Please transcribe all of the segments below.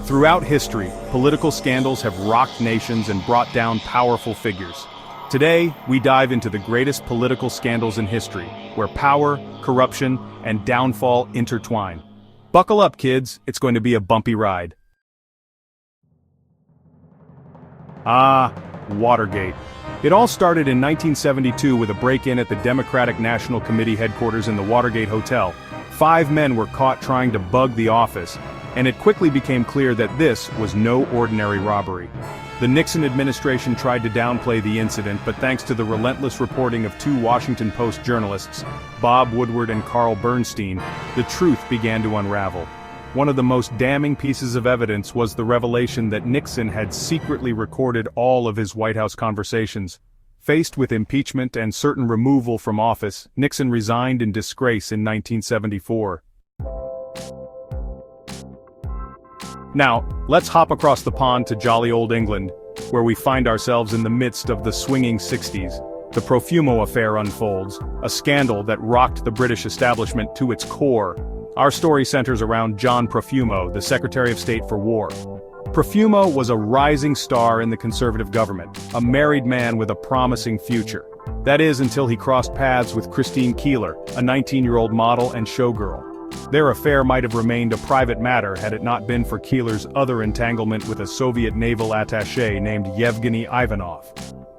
Throughout history, political scandals have rocked nations and brought down powerful figures. Today, we dive into the greatest political scandals in history, where power, corruption, and downfall intertwine. Buckle up, kids, it's going to be a bumpy ride. Watergate. It all started in 1972 with a break-in at the Democratic National Committee headquarters in the Watergate Hotel. 5 men were caught trying to bug the office, and it quickly became clear that this was no ordinary robbery. The Nixon administration tried to downplay the incident, but thanks to the relentless reporting of 2 Washington Post journalists, Bob Woodward and Carl Bernstein, the truth began to unravel. One of the most damning pieces of evidence was the revelation that Nixon had secretly recorded all of his White House conversations. Faced with impeachment and certain removal from office, Nixon resigned in disgrace in 1974. Now, let's hop across the pond to jolly old England, where we find ourselves in the midst of the swinging 60s. The Profumo affair unfolds, a scandal that rocked the British establishment to its core. Our story centers around John Profumo, the Secretary of State for War. Profumo was a rising star in the Conservative government, a married man with a promising future. That is, until he crossed paths with Christine Keeler, a 19-year-old model and showgirl. Their affair might have remained a private matter had it not been for Keeler's other entanglement with a Soviet naval attaché named Yevgeny Ivanov.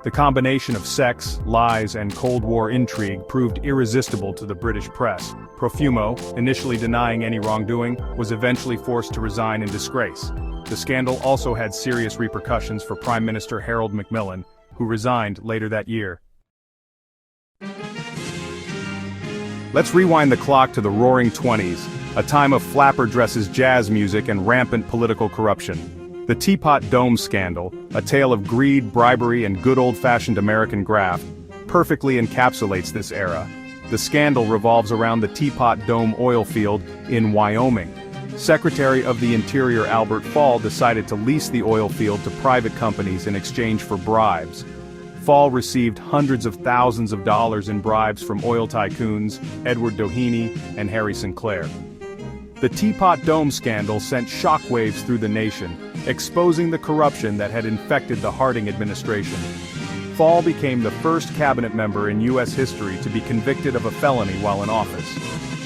The combination of sex, lies, and Cold War intrigue proved irresistible to the British press. Profumo, initially denying any wrongdoing, was eventually forced to resign in disgrace. The scandal also had serious repercussions for Prime Minister Harold Macmillan, who resigned later that year. Let's rewind the clock to the Roaring '20s, a time of flapper dresses, jazz music, and rampant political corruption. The Teapot Dome scandal, a tale of greed, bribery, and good old-fashioned American graft, perfectly encapsulates this era. The scandal revolves around the Teapot Dome oil field in Wyoming. Secretary of the Interior Albert Fall decided to lease the oil field to private companies in exchange for bribes. Fall received hundreds of thousands of dollars in bribes from oil tycoons Edward Doheny and Harry Sinclair. The Teapot Dome scandal sent shockwaves through the nation, exposing the corruption that had infected the Harding administration. Fall became the first cabinet member in U.S. history to be convicted of a felony while in office.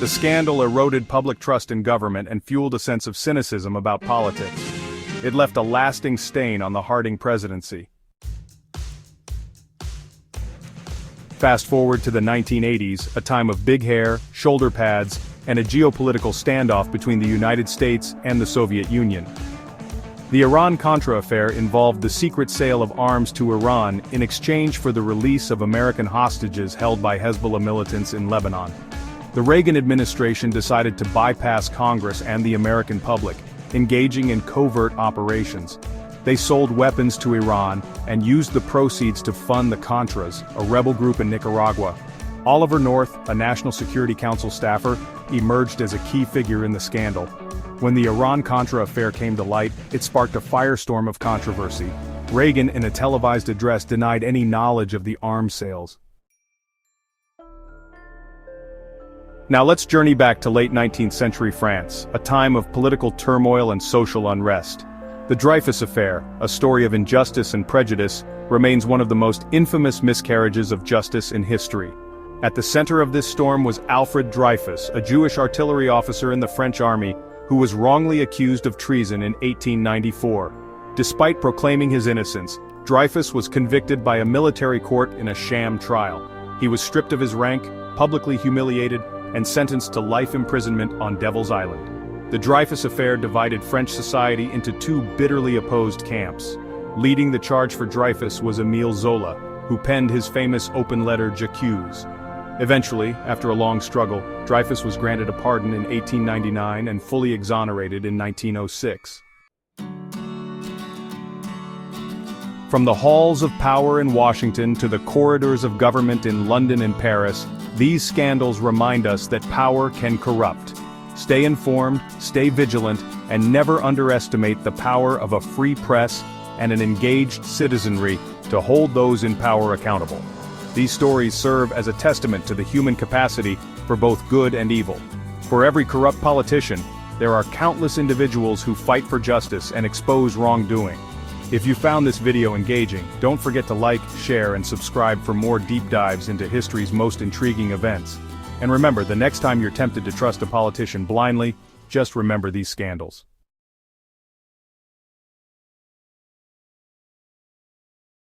The scandal eroded public trust in government and fueled a sense of cynicism about politics. It left a lasting stain on the Harding presidency. Fast forward to the 1980s, a time of big hair, shoulder pads, and a geopolitical standoff between the United States and the Soviet Union. The Iran-Contra affair involved the secret sale of arms to Iran in exchange for the release of American hostages held by Hezbollah militants in Lebanon. The Reagan administration decided to bypass Congress and the American public, engaging in covert operations. They sold weapons to Iran and used the proceeds to fund the Contras, a rebel group in Nicaragua. Oliver North, a National Security Council staffer, emerged as a key figure in the scandal. When the Iran-Contra affair came to light, it sparked a firestorm of controversy. Reagan, in a televised address, denied any knowledge of the arms sales. Now let's journey back to late 19th century France, a time of political turmoil and social unrest. The Dreyfus Affair, a story of injustice and prejudice, remains one of the most infamous miscarriages of justice in history. At the center of this storm was Alfred Dreyfus, a Jewish artillery officer in the French army, who was wrongly accused of treason in 1894. Despite proclaiming his innocence, Dreyfus was convicted by a military court in a sham trial. He was stripped of his rank, publicly humiliated, and sentenced to life imprisonment on Devil's Island. The Dreyfus Affair divided French society into 2 bitterly opposed camps. Leading the charge for Dreyfus was Émile Zola, who penned his famous open letter J'accuse. Eventually, after a long struggle, Dreyfus was granted a pardon in 1899 and fully exonerated in 1906. From the halls of power in Washington to the corridors of government in London and Paris, these scandals remind us that power can corrupt. Stay informed, stay vigilant, and never underestimate the power of a free press and an engaged citizenry to hold those in power accountable. These stories serve as a testament to the human capacity for both good and evil. For every corrupt politician, there are countless individuals who fight for justice and expose wrongdoing. If you found this video engaging, don't forget to like, share, and subscribe for more deep dives into history's most intriguing events. And remember, the next time you're tempted to trust a politician blindly, just remember these scandals.